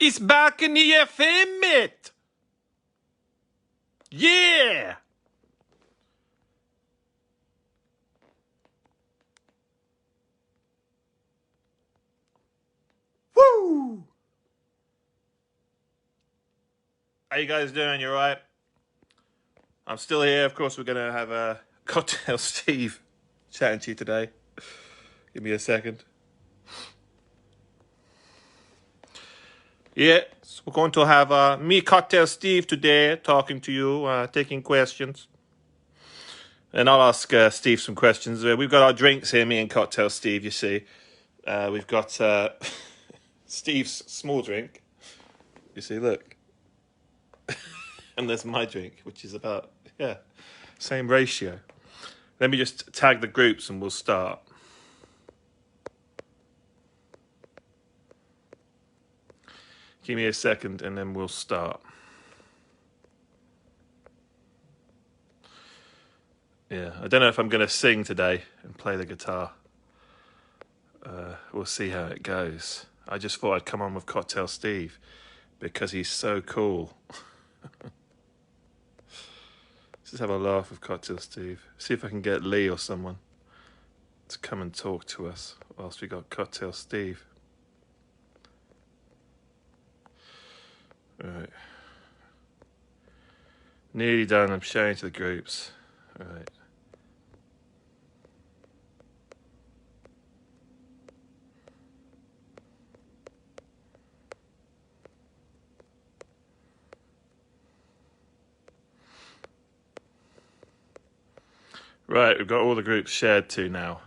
It's Balcony FM, mate. Yeah. Woo. How you guys doing? You all right? I'm still here. Of course, we're going to have a Cocktail Steve chatting to you today. Give me a second. Yes, we're going to have me, Cocktail Steve, today talking to you, taking questions. And I'll ask Steve some questions. We've got our drinks here, me and Cocktail Steve, you see. We've got Steve's small drink. You see, look. And there's my drink, which is about, same ratio. Let me just tag the groups and we'll start. Give me a second and then we'll start. Yeah, I don't know if I'm going to sing today and play the guitar. We'll see how it goes. I just thought I'd come on with Cocktail Steve because he's so cool. Let's just have a laugh with Cocktail Steve. See if I can get Lee or someone to come and talk to us whilst we got Cocktail Steve. All right. Nearly done. I'm showing to the groups. All right. Right, we've got all the groups shared to now.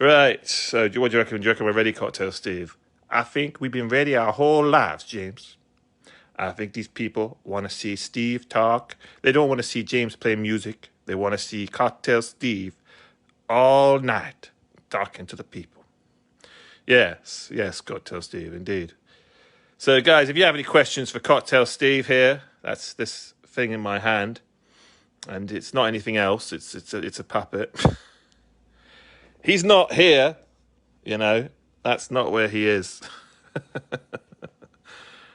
Right, so what do you reckon? Do you reckon we're ready, Cocktail Steve? I think we've been ready our whole lives, James. I think these people want to see Steve talk. They don't want to see James play music. They want to see Cocktail Steve all night talking to the people. Yes, Cocktail Steve, indeed. So, guys, if you have any questions for Cocktail Steve here, that's this thing in my hand. And it's not anything else. It's a puppet. He's not here, you know. That's not where he is.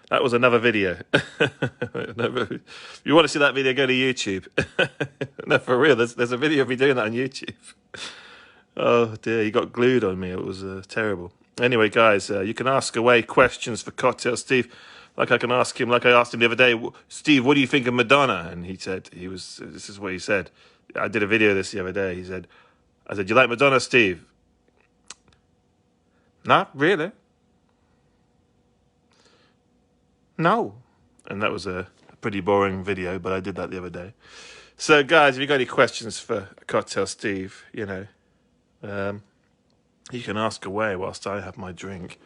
That was another video. If you want to see that video, go to YouTube. No, for real. There's a video of me doing that on YouTube. Oh dear, he got glued on me. It was terrible. Anyway, guys, you can ask away questions for Cocktail Steve. Like I can ask him, like I asked him the other day, Steve, what do you think of Madonna? And he said, this is what he said. I did a video of this the other day. I said, you like Madonna, Steve? Not really. No. And that was a pretty boring video, but I did that the other day. So, guys, if you got any questions for Cocktail Steve, you know, you can ask away whilst I have my drink.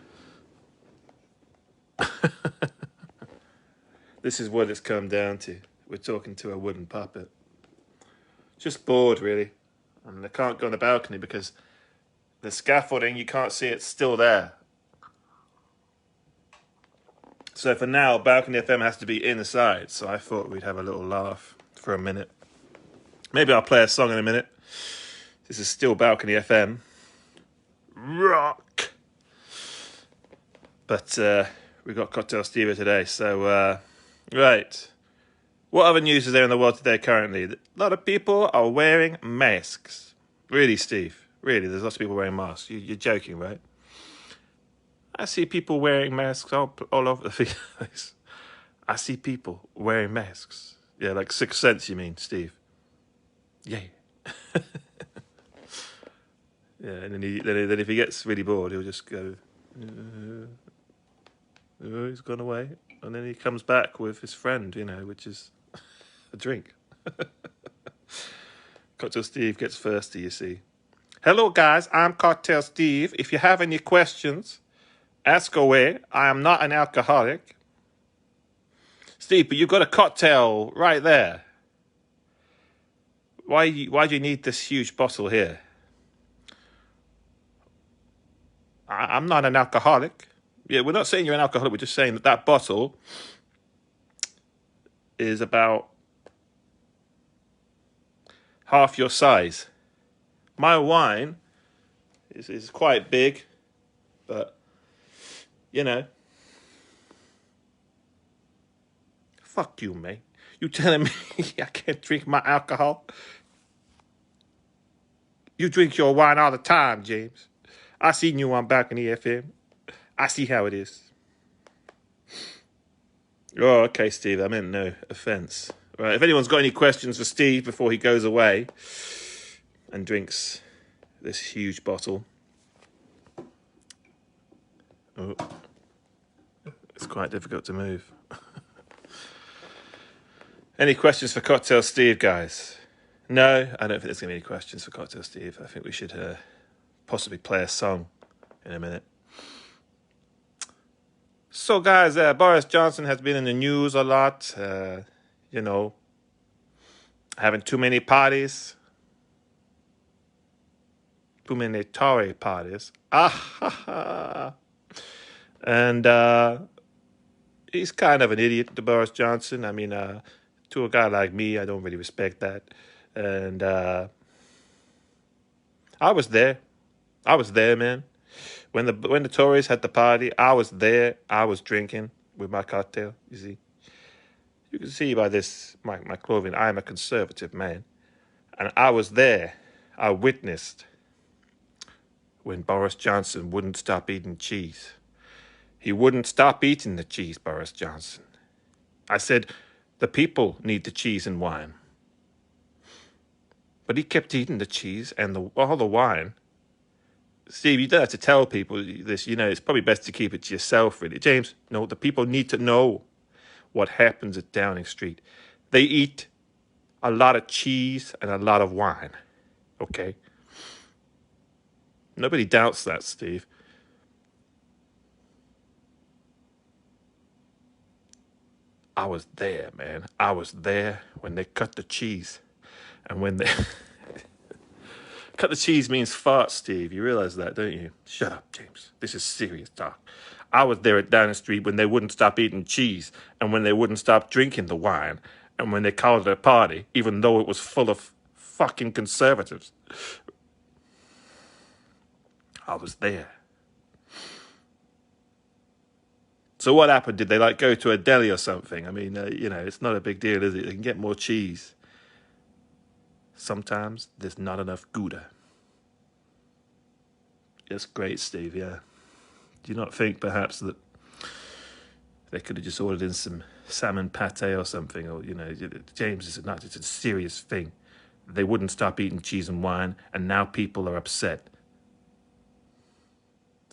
This is what it's come down to. We're talking to a wooden puppet. Just bored, really. And I can't go on the balcony because the scaffolding, you can't see it's still there. So for now, Balcony FM has to be inside. So I thought we'd have a little laugh for a minute. Maybe I'll play a song in a minute. This is still Balcony FM. Rock! But we got Cocktail Steve here today, so... Right. What other news is there in the world today currently? A lot of people are wearing masks. Really, Steve? Really? There's lots of people wearing masks. You're joking, right? I see people wearing masks all over the place. I see people wearing masks. Yeah, like Sixth Sense, you mean, Steve? Yeah. Yeah, and then if he gets really bored, he'll just go... Oh, he's gone away. And then he comes back with his friend, you know, which is a drink. Cocktail Steve gets thirsty, you see. Hello, guys. I'm Cocktail Steve. If you have any questions, ask away. I am not an alcoholic. Steve, but you've got a cocktail right there. Why do you need this huge bottle here? I'm not an alcoholic. Yeah, we're not saying you're an alcoholic. We're just saying that bottle is about half your size. My wine is quite big, but, you know, Fuck you, mate. You telling me I can't drink my alcohol? You drink your wine all the time, James. I seen you on back in the FM. I see how it is. Oh, okay, Steve. I meant no offense. Right. If anyone's got any questions for Steve before he goes away and drinks this huge bottle. Oh, it's quite difficult to move. Any questions for Cocktail Steve, guys? No, I don't think there's going to be any questions for Cocktail Steve. I think we should possibly play a song in a minute. So, guys, Boris Johnson has been in the news a lot. Having too many parties. Too many Tory parties. And he's kind of an idiot, the Boris Johnson. I mean, to a guy like me, I don't really respect that. And I was there. I was there, man. When the Tories had the party, I was there. I was drinking with my cocktail, you see. You can see by this, my clothing, I am a conservative man. And I was there. I witnessed when Boris Johnson wouldn't stop eating cheese. He wouldn't stop eating the cheese, Boris Johnson. I said, the people need the cheese and wine. But he kept eating the cheese and all the wine. Steve, you don't have to tell people this. You know, it's probably best to keep it to yourself, really. James, no, the people need to know what happens at Downing Street. They eat a lot of cheese and a lot of wine, okay? Nobody doubts that, Steve. I was there, man. I was there when they cut the cheese. And when they... Cut the cheese means fart, Steve. You realize that, don't you? Shut up, James. This is serious talk. I was there at Downing Street when they wouldn't stop eating cheese and when they wouldn't stop drinking the wine and when they called it a party, even though it was full of fucking conservatives. I was there. So what happened? Did they go to a deli or something? I mean, it's not a big deal, is it? They can get more cheese. Sometimes there's not enough Gouda. It's great, Steve, yeah. Do you not think perhaps that they could have just ordered in some salmon pate or something? Or, James, it's a serious thing. They wouldn't stop eating cheese and wine, and now people are upset.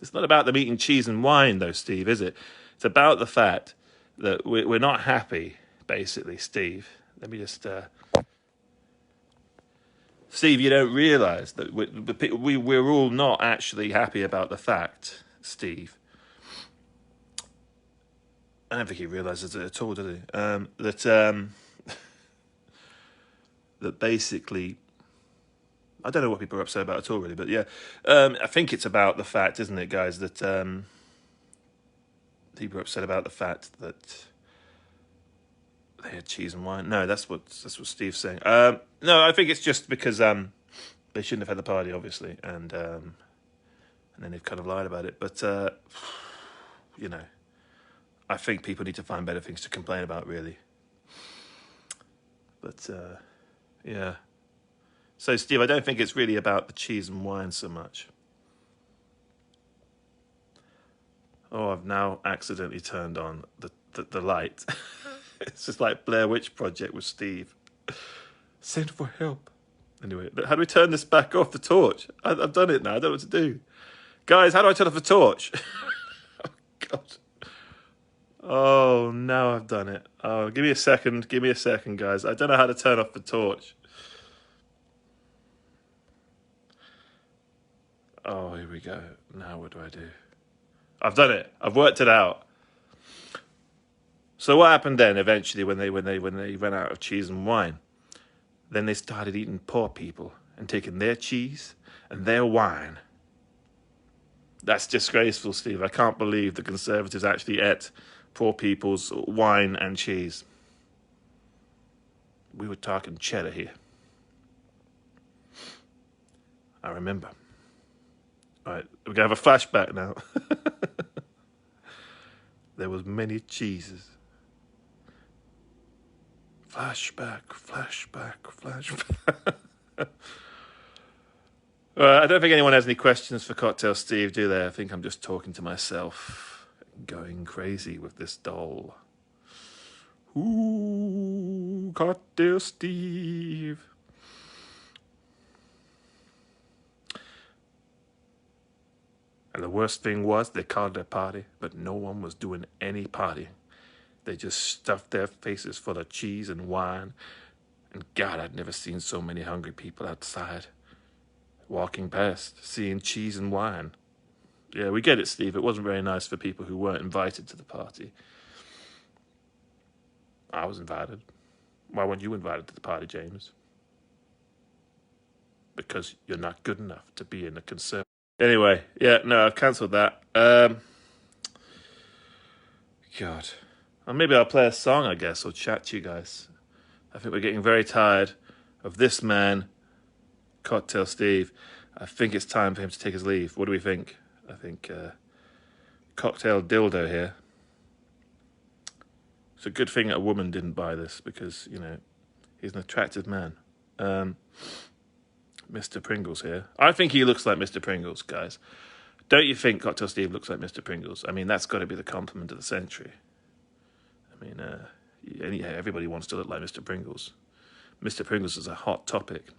It's not about them eating cheese and wine, though, Steve, is it? It's about the fact that we're not happy, basically, Steve. Let me just... Steve, you don't realise that we're all not actually happy about the fact, Steve. I don't think he realises it at all, does he? That basically, I don't know what people are upset about at all, really, but yeah, I think it's about the fact, isn't it, guys, that people are upset about the fact that they had cheese and wine. No, that's what Steve's saying. No, I think it's just because they shouldn't have had the party, obviously, and then they've kind of lied about it. But I think people need to find better things to complain about, really. But yeah. So, Steve, I don't think it's really about the cheese and wine so much. Oh, I've now accidentally turned on the light. It's just like Blair Witch Project with Steve. Send for help. Anyway, how do we turn this back off, the torch? I've done it now. I don't know what to do. Guys, how do I turn off the torch? Oh, God. Oh, now I've done it. Oh, give me a second. Give me a second, guys. I don't know how to turn off the torch. Oh, here we go. Now what do I do? I've done it. I've worked it out. So what happened then? Eventually, when they ran out of cheese and wine, then they started eating poor people and taking their cheese and their wine. That's disgraceful, Steve. I can't believe the Conservatives actually ate poor people's wine and cheese. We were talking cheddar here. I remember. All right, we're going to have a flashback now. There was many cheeses. Flashback, flashback, flashback. I don't think anyone has any questions for Cocktail Steve, do they? I think I'm just talking to myself, going crazy with this doll. Ooh, Cocktail Steve. And the worst thing was they called it a party, but no one was doing any partying. They just stuffed their faces full of cheese and wine. And God, I'd never seen so many hungry people outside. Walking past, seeing cheese and wine. Yeah, we get it, Steve. It wasn't very nice for people who weren't invited to the party. I was invited. Why weren't you invited to the party, James? Because you're not good enough to be in the conservative. Anyway, yeah, no, I've cancelled that. God. Or maybe I'll play a song, I guess, or chat to you guys. I think we're getting very tired of this man, Cocktail Steve. I think it's time for him to take his leave. What do we think? I think Cocktail Dildo here. It's a good thing a woman didn't buy this because, you know, he's an attractive man. Mr. Pringles here. I think he looks like Mr. Pringles, guys. Don't you think Cocktail Steve looks like Mr. Pringles? I mean, that's got to be the compliment of the century. I mean, everybody wants to look like Mr. Pringles. Mr. Pringles is a hot topic.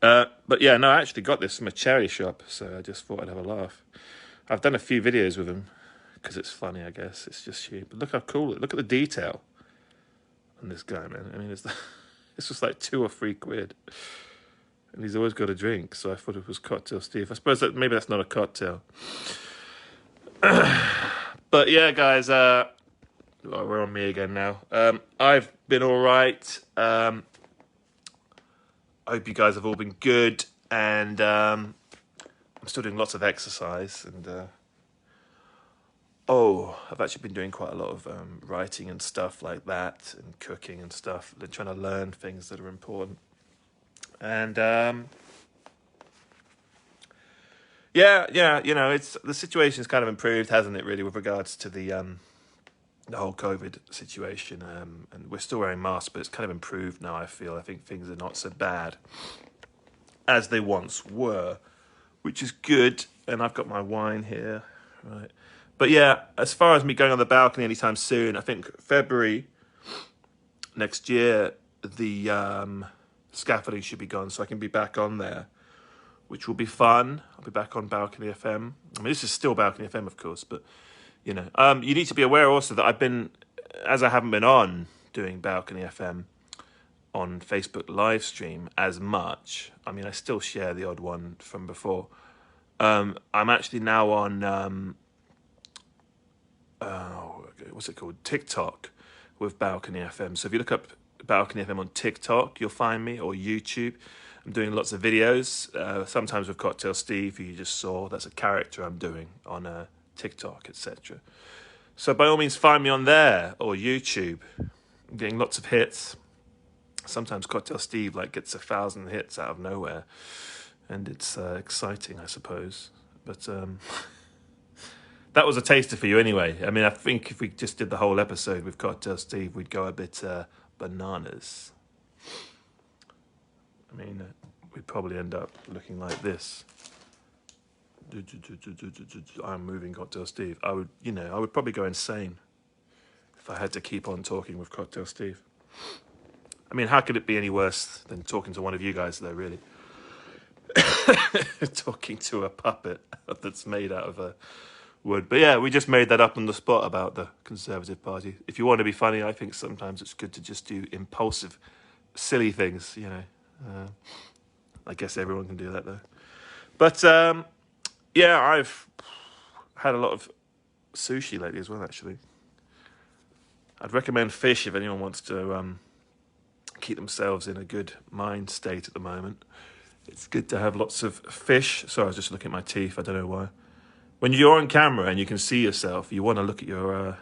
But yeah, no, I actually got this from a charity shop, so I just thought I'd have a laugh. I've done a few videos with him because it's funny, I guess. It's just cheap. But look how cool it. Look at the detail on this guy, man. I mean, it's just like 2 or 3 quid. And he's always got a drink, so I thought it was Cocktail Steve. I suppose that maybe that's not a cocktail. But yeah, guys, we're on me again now. I've been all right. I hope you guys have all been good. And I'm still doing lots of exercise. And I've actually been doing quite a lot of writing and stuff like that, and cooking and stuff. And trying to learn things that are important. And yeah, you know, the situation's kind of improved, hasn't it? Really, with regards to the whole COVID situation, and we're still wearing masks, but it's kind of improved now. I think things are not so bad as they once were, which is good. And I've got my wine here, right? But yeah, as far as me going on the balcony anytime soon, I think February next year, the scaffolding should be gone, so I can be back on there, which will be fun. I'll be back on Balcony FM. I mean, this is still Balcony FM, of course, but you know, you need to be aware also that I haven't been on doing Balcony FM on Facebook live stream as much. I mean, I still share the odd one from before. I'm actually now on what's it called? TikTok with Balcony FM. So if you look up Balcony FM on TikTok, you'll find me, or YouTube. I'm doing lots of videos, sometimes with Cocktail Steve, who you just saw. That's a character I'm doing on TikTok, etc. So by all means, find me on there, or YouTube. I'm getting lots of hits. Sometimes Cocktail Steve gets 1,000 hits out of nowhere, and it's exciting, I suppose. But that was a taster for you anyway. I mean, I think if we just did the whole episode with Cocktail Steve, we'd go a bit bananas. I mean, we'd probably end up looking like this. I'm moving Cocktail Steve. I would probably go insane if I had to keep on talking with Cocktail Steve. I mean, how could it be any worse than talking to one of you guys, though, really? Talking to a puppet that's made out of wood. But yeah, we just made that up on the spot about the Conservative Party. If you want to be funny, I think sometimes it's good to just do impulsive, silly things, you know. I guess everyone can do that, though. But yeah, I've had a lot of sushi lately as well, actually. I'd recommend fish if anyone wants to keep themselves in a good mind state at the moment. It's good to have lots of fish. Sorry, I was just looking at my teeth. I don't know why. When you're on camera and you can see yourself, you want to look at your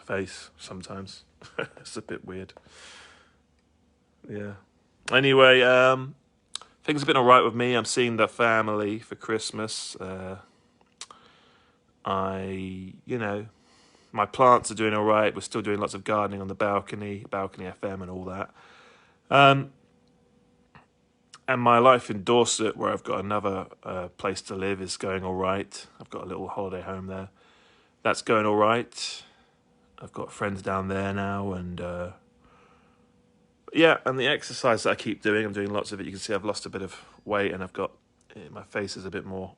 face sometimes. It's a bit weird. Yeah. Anyway, things have been all right with me. I'm seeing the family for Christmas. My plants are doing all right. We're still doing lots of gardening on the balcony FM and all that. Um, and my life in Dorset, where I've got another place to live, is going all right. I've got a little holiday home there. That's going all right. I've got friends down there now, and yeah, and the exercise that I keep doing, I'm doing lots of it. You can see I've lost a bit of weight, and I've got my face is a bit more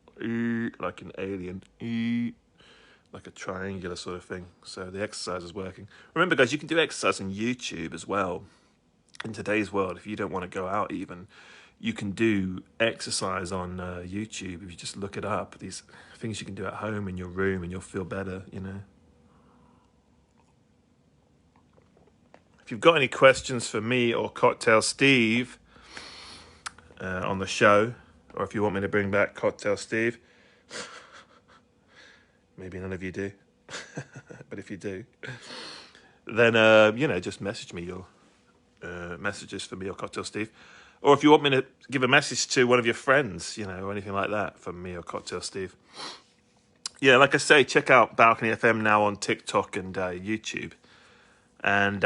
like an alien, like a triangular sort of thing. So the exercise is working. Remember, guys, you can do exercise on YouTube as well. In today's world, if you don't want to go out, even you can do exercise on YouTube. If you just look it up, these things you can do at home in your room, and you'll feel better. You know. If you've got any questions for me or Cocktail Steve on the show, or if you want me to bring back Cocktail Steve, maybe none of you do, but if you do, then just message me your messages for me or Cocktail Steve, or if you want me to give a message to one of your friends, or anything like that from me or Cocktail Steve. Yeah, like I say, check out Balcony FM now on TikTok and YouTube. And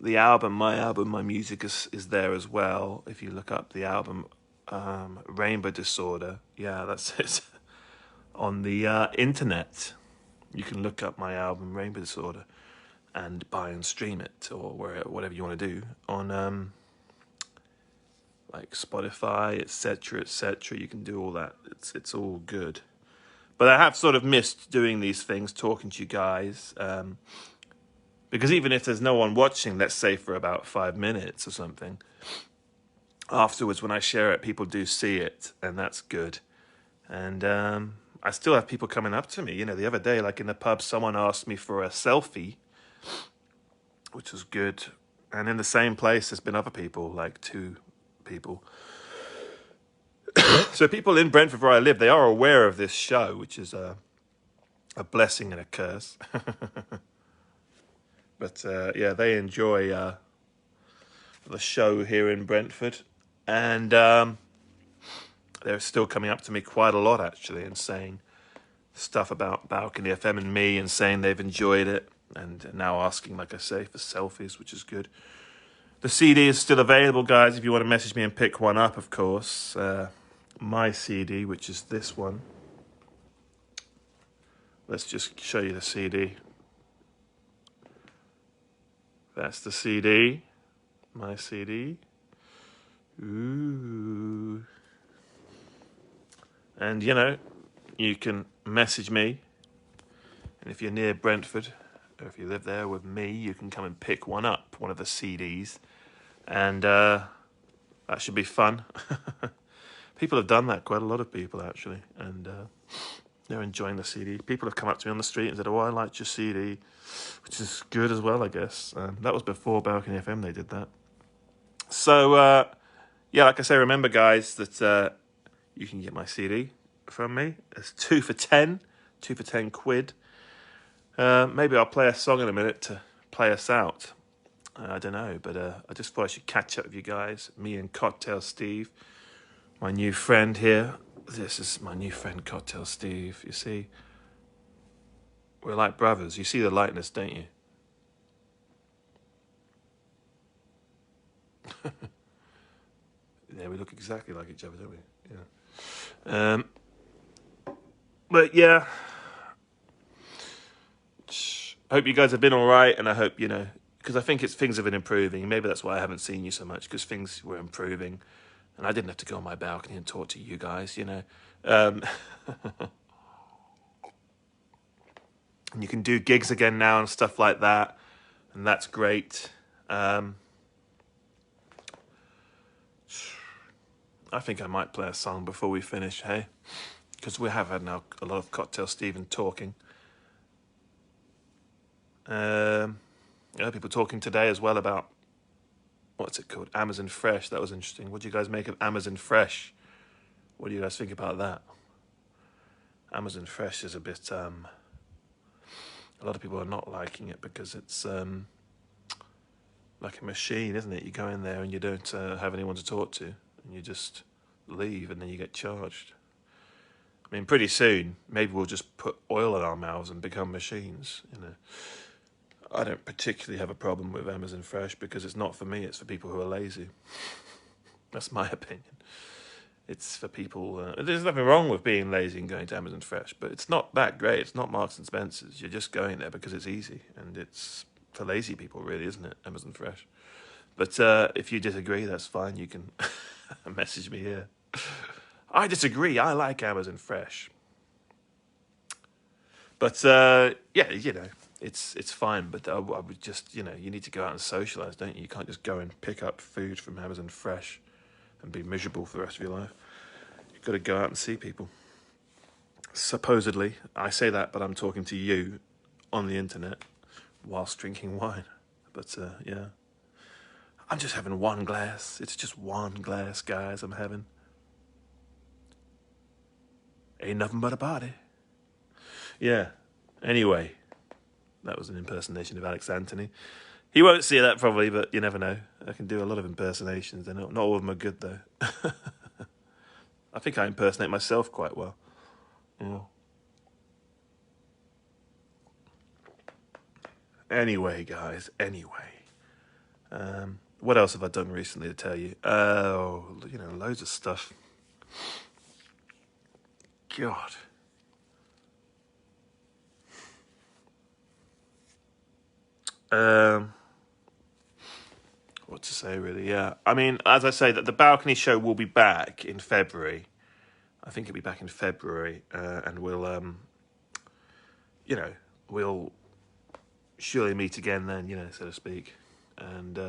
the album, my music is there as well. If you look up the album, Rainbow Disorder, yeah, that's it. On the internet, you can look up my album, Rainbow Disorder, and buy and stream it, or whatever you want to do on like Spotify, etc., etc. You can do all that. It's all good. But I have sort of missed doing these things, talking to you guys, because even if there's no one watching, let's say for about 5 minutes or something, afterwards when I share it, people do see it, and that's good. And I still have people coming up to me. The other day, like in the pub, someone asked me for a selfie, which was good. And in the same place, there's been other people, like 2 people. So people in Brentford where I live, they are aware of this show, which is a blessing and a curse. But yeah, they enjoy the show here in Brentford. And they're still coming up to me quite a lot, actually, and saying stuff about Balcony FM and me, and saying they've enjoyed it, and now asking, like I say, for selfies, which is good. The CD is still available, guys, if you want to message me and pick one up, of course. My CD, which is this one. Let's just show you the CD. That's the CD. My CD. Ooh. And, you can message me. And if you're near Brentford, or if you live there with me, you can come and pick one up, one of the CDs. And that should be fun. People have done that, quite a lot of people, actually. And they're enjoying the CD. People have come up to me on the street and said, "Oh, I liked your CD," which is good as well, I guess. That was before Balcony FM they did that. So, yeah, like I say, remember, guys, that you can get my CD from me. It's 2 for 10, 2 for 10 quid. Maybe I'll play a song in a minute to play us out. I don't know, but I just thought I should catch up with you guys. Me and Cocktail Steve, my new friend here. This is my new friend, Cocktail Steve. You see, we're like brothers. You see the likeness, don't you? Yeah, we look exactly like each other, don't we? Yeah. But yeah, I hope you guys have been all right, and I hope, because I think things have been improving. Maybe that's why I haven't seen you so much, because things were improving, and I didn't have to go on my balcony and talk to you guys, And you can do gigs again now and stuff like that, and that's great. I think I might play a song before we finish, hey? Because we have had now a lot of Cocktail Stephen talking. People talking today as well about, what's it called? Amazon Fresh. That was interesting. What do you guys make of Amazon Fresh? What do you guys think about that? Amazon Fresh is a bit, a lot of people are not liking it because it's like a machine, isn't it? You go in there and you don't have anyone to talk to, and you just leave, and then you get charged. I mean, pretty soon, maybe we'll just put oil in our mouths and become machines, you know. I don't particularly have a problem with Amazon Fresh because it's not for me, it's for people who are lazy. That's my opinion. It's for people... there's nothing wrong with being lazy and going to Amazon Fresh, but it's not that great. It's not Marks and Spencer's. You're just going there because it's easy, and it's for lazy people, really, isn't it, Amazon Fresh? But if you disagree, that's fine. You can message me here. I disagree. I like Amazon Fresh. But, yeah, you know, it's fine. But I would just, you know, you need to go out and socialise, don't you? You can't just go and pick up food from Amazon Fresh and be miserable for the rest of your life. You've got to go out and see people. Supposedly, I say that, but I'm talking to you on the internet whilst drinking wine. But, yeah. I'm just having one glass. It's just one glass, guys, I'm having. Ain't nothing but a party. Yeah. Anyway, that was an impersonation of Alex Anthony. He won't see that probably, but you never know. I can do a lot of impersonations. Not all of them are good, though. I think I impersonate myself quite well. Yeah. Anyway, guys, anyway. What else have I done recently to tell you? You know, loads of stuff. God. What to say, really? Yeah. I mean, as I say, that the balcony show will be back in February. I think it'll be back in February, and we'll, you know, we'll surely meet again then, you know, so to speak. And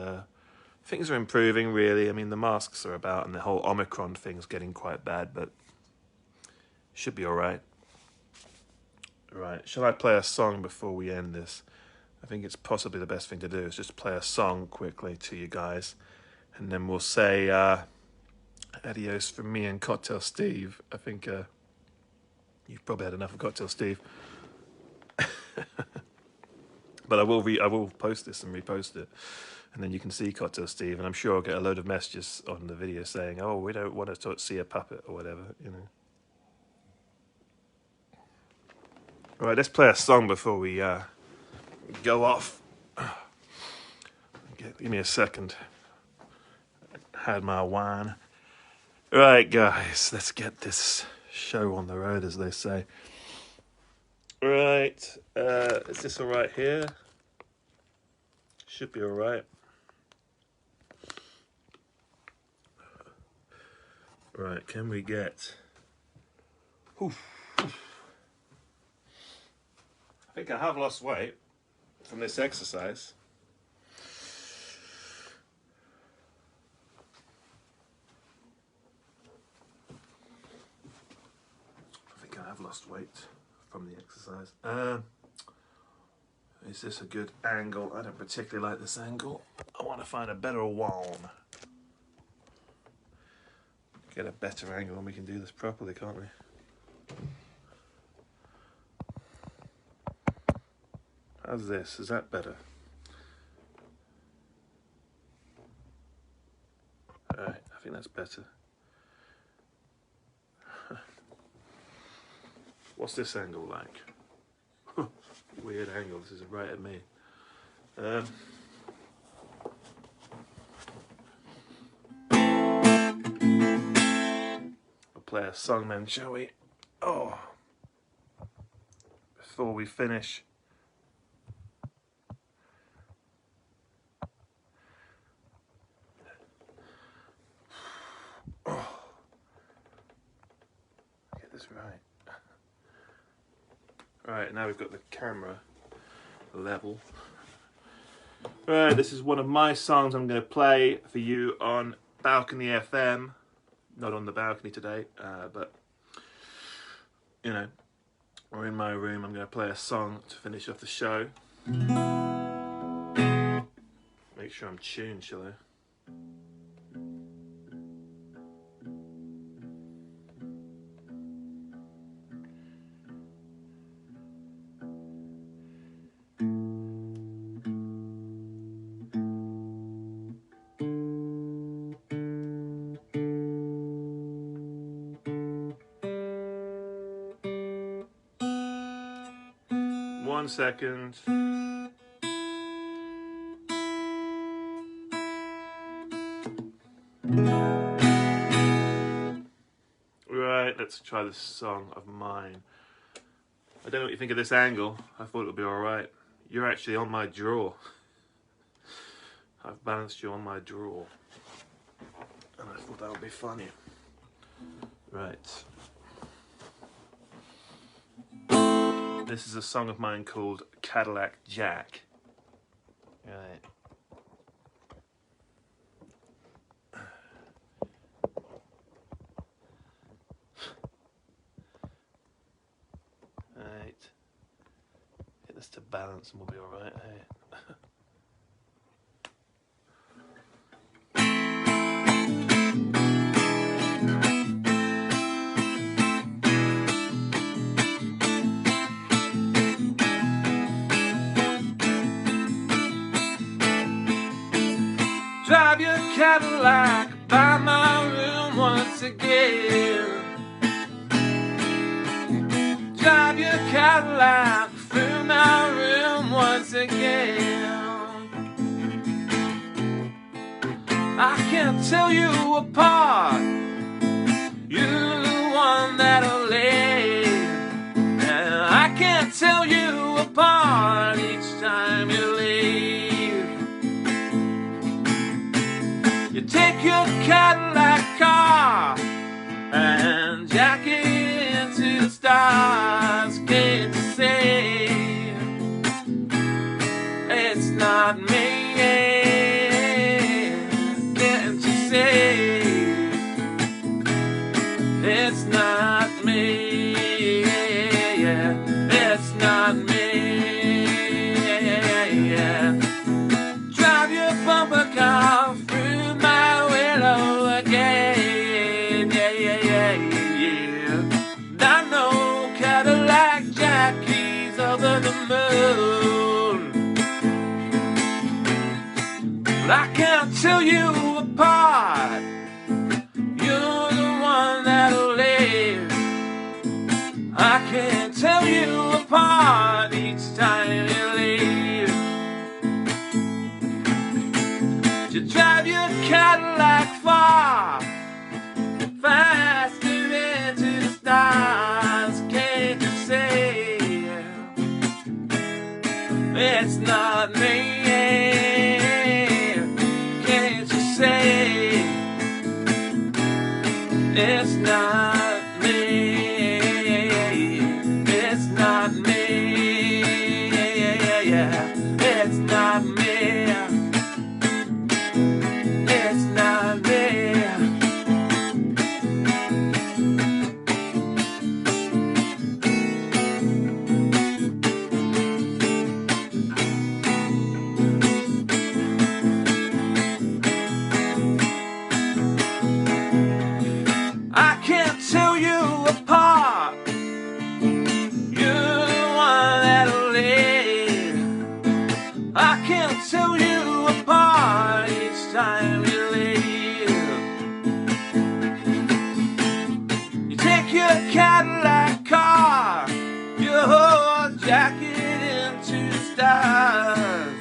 things are improving, really. I mean, the masks are about, and the whole Omicron thing's getting quite bad, but should be all right. Right. Shall I play a song before we end this? I think it's possibly the best thing to do is just play a song quickly to you guys, and then we'll say adios from me and Cocktail Steve. I think you've probably had enough of Cocktail Steve. But I will post this and repost it, and then you can see Cocktail Steve, and I'm sure I'll get a load of messages on the video saying, "Oh, we don't want to see a puppet," or whatever, you know. All right, let's play a song before we go off. Give me a second. Had my wine. Right, guys, let's get this show on the road, as they say. Right, is this all right here? Should be all right. Right, can we get... Oof. I think I have lost weight from this exercise. I've lost weight from the exercise. Is this a good angle? I don't particularly like this angle. I want to find a better one. Get a better angle and we can do this properly, can't we? How's this? Is that better? Alright, I think that's better. What's this angle like? Weird angle, this is right at me. We'll play a song then, shall we? Oh, before we finish. Oh, get this right. Right, now we've got the camera level. Right, this is one of my songs I'm going to play for you on Balcony FM. Not on the balcony today, but, you know, we're in my room. I'm going to play a song to finish off the show. Make sure I'm tuned, shall I? 1 second. Right, let's try this song of mine. I don't know what you think of this angle. I thought it would be alright. You're actually on my draw. I've balanced you on my draw. And I thought that would be funny. Right. This is a song of mine called Cadillac Jack. Right. Right. Get this to balance and we'll be alright, hey? Drive your Cadillac by my room once again. Drive your Cadillac through my room once again. I can't tell you apart. You're the one that'll leave. And I can't tell you apart each time you leave. You take your Cadillac car and jack it into the stars. Can't you see it's not me? Can't you see it's not me? It's not me. Drive your bumper car through my window again. I know Cadillac Jack, he's over the moon. But I can't tell you apart. You're the one that'll live. I can't tell you apart each time you leave. You drive your Cadillac far, faster into the stars. Can't you see it's not me? Can't you see it's not me? It's not me. It's not me. It's not me. I can't tell you apart. You're the one that'll live. I can't tell you apart each time you leave. You take your Cadillac car, your whole jacket into the stars,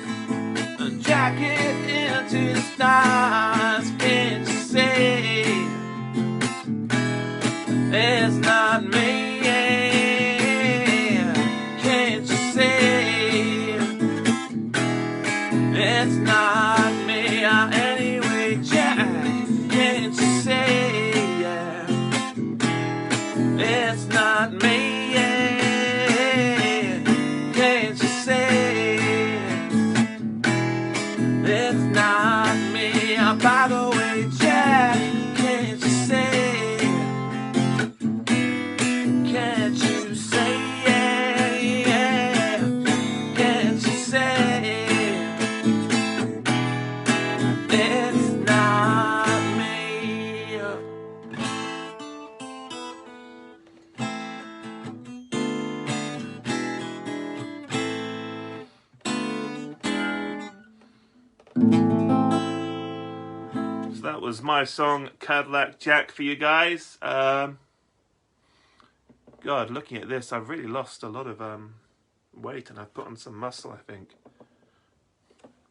and jacket into the stars. Can't you see it's not me? Can't you see it's not me? Anyway, Jack, can't you see it's not me? Can't you see it's not me? By the way, Jack, can't you see? Can't you say, can't you say it's not me? So that was my song Cadillac Jack for you guys. God, looking at this, I've really lost a lot of weight and I've put on some muscle, I think,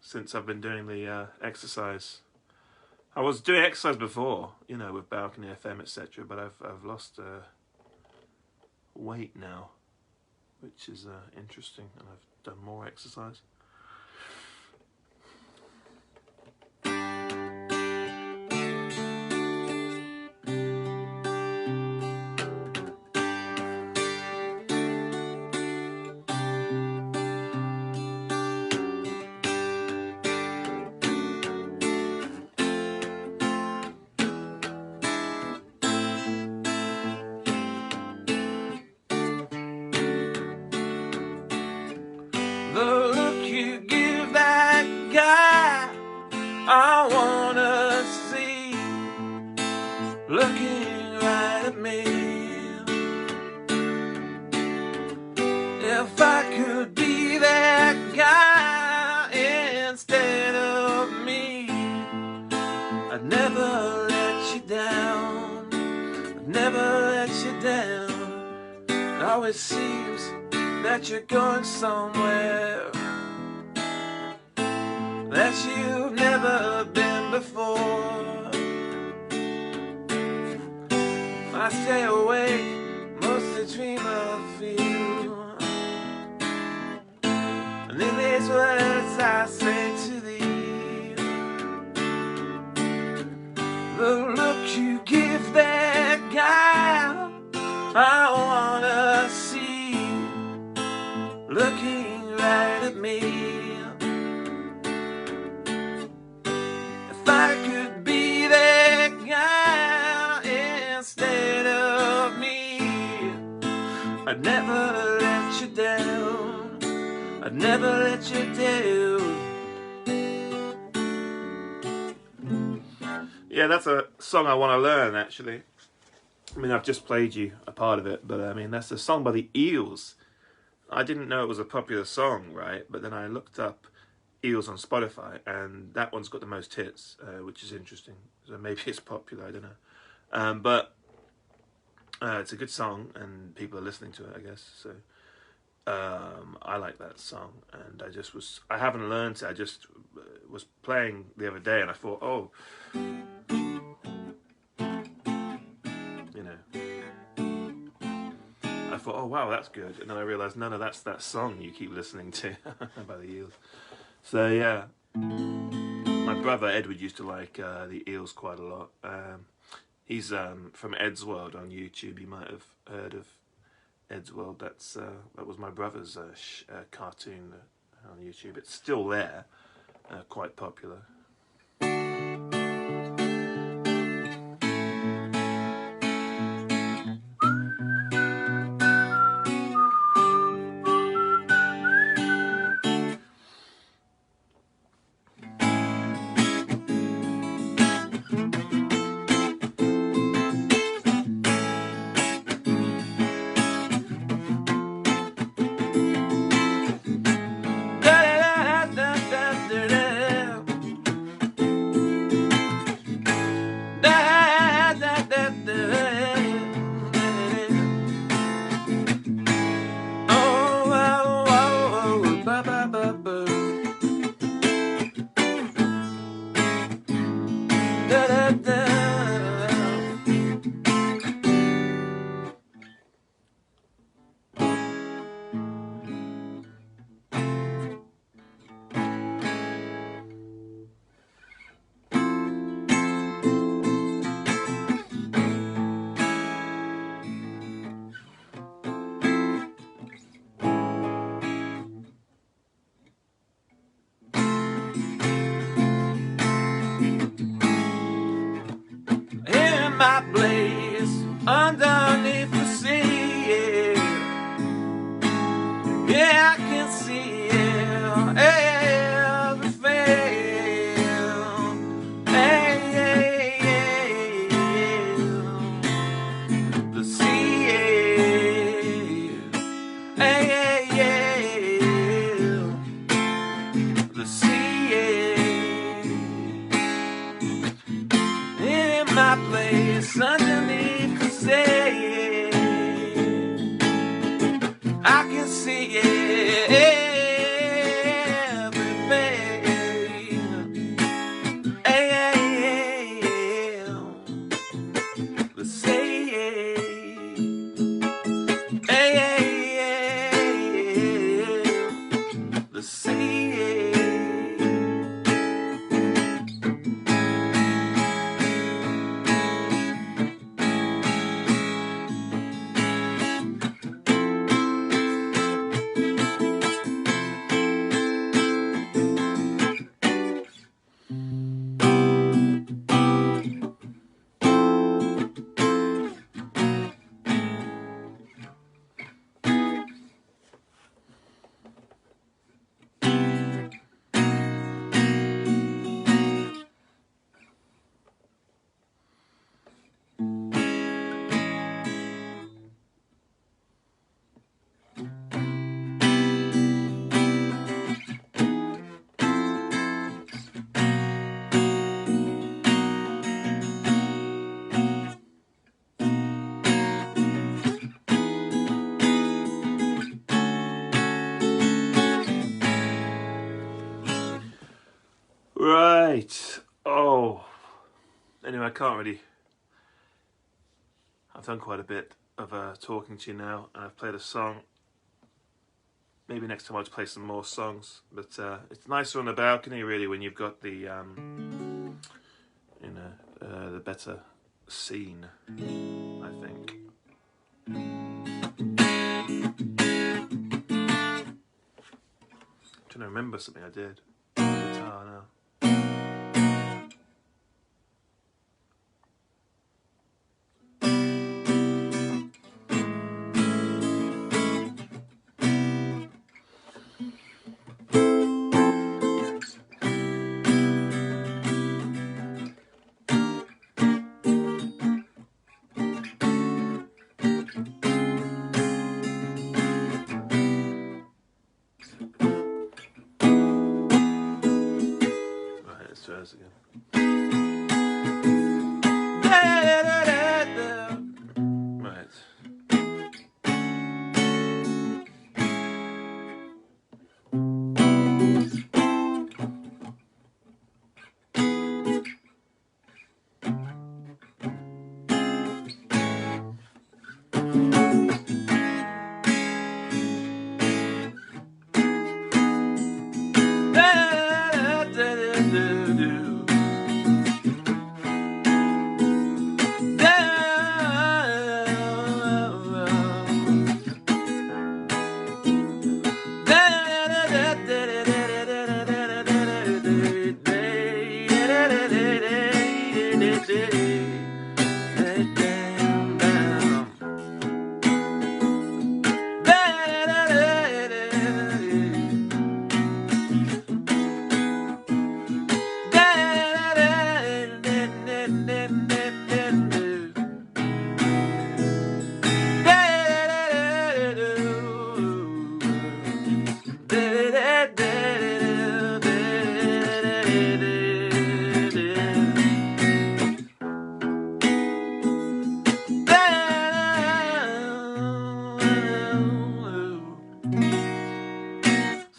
since I've been doing the exercise. I was doing exercise before, you know, with Balcony FM, etc., but I've lost weight now, which is interesting, and I've done more exercise. The look you give that guy, I wanna see, looking right at me. If I could be that guy instead of me, I'd never let you down, I'd never let you down. It always seems that you're going somewhere that you've never been before. I stay awake, mostly dream of you, and in these words I say to thee, the look you give that guy, I wanna see, looking right at me. If I could be that guy instead of me, I'd never let you down, I'd never let you down. Yeah, that's a song I want to learn, actually. I mean, I've just played you a part of it, but I mean, that's a song by the Eels. I didn't know it was a popular song, right? But then I looked up Eels on Spotify, and that one's got the most hits, which is interesting. So maybe it's popular, I don't know. But it's a good song, and people are listening to it, I guess. So I like that song, and I haven't learned it. I just was playing the other day, and I thought, oh, you know. I thought, oh wow, that's good, and then I realised, no, that's that song you keep listening to by the Eels. So yeah, my brother Edward used to like the Eels quite a lot. He's from Ed's World on YouTube. You might have heard of Ed's World. That was my brother's cartoon on YouTube. It's still there, quite popular. Right. Oh. Anyway, I can't really. I've done quite a bit of talking to you now, and I've played a song. Maybe next time I'll play some more songs. But it's nicer on the balcony, really, when you've got the, the better scene, I think. I'm trying to remember something I did. Guitar now. Right, let's try this again. Right.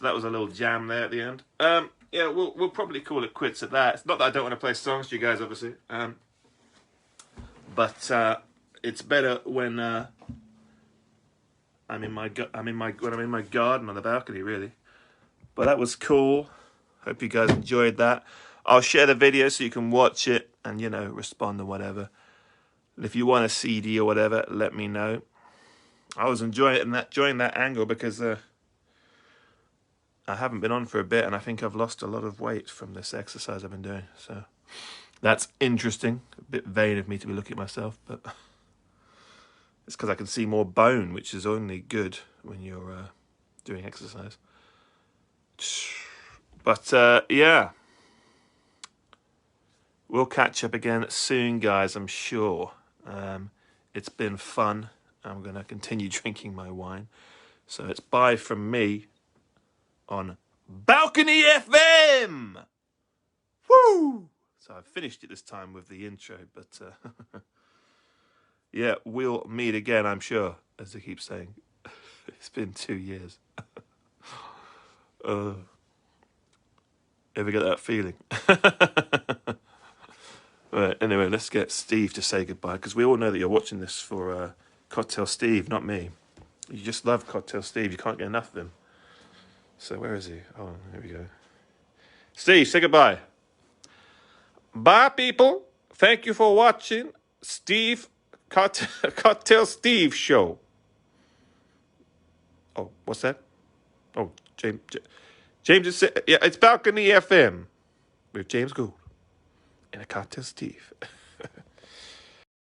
That was a little jam there at the end. Yeah, we'll probably call it quits at that. It's not that I don't want to play songs to you guys, obviously. But it's better when I'm in my garden on the balcony, really. But that was cool. Hope you guys enjoyed that. I'll share the video so you can watch it and respond or whatever. And if you want a CD or whatever, let me know. I was enjoying that angle because I haven't been on for a bit, and I think I've lost a lot of weight from this exercise I've been doing. So that's interesting. A bit vain of me to be looking at myself, but it's because I can see more bone, which is only good when you're doing exercise. But yeah, we'll catch up again soon, guys, I'm sure. It's been fun. I'm going to continue drinking my wine. So it's bye from me on Balcony FM. Woo! So I finished it this time with the intro, but yeah, we'll meet again, I'm sure, as I keep saying. It's been 2 years. Ever get that feeling? Right, anyway, let's get Steve to say goodbye, because we all know that you're watching this for Cocktail Steve, not me. You just love Cocktail Steve. You can't get enough of him. So where is he? Oh, here we go. Steve, say goodbye. Bye, people. Thank you for watching Steve Cocktail Steve show. Oh, what's that? Oh, James is yeah, it's Balcony FM with James Gould and a Cocktail Steve.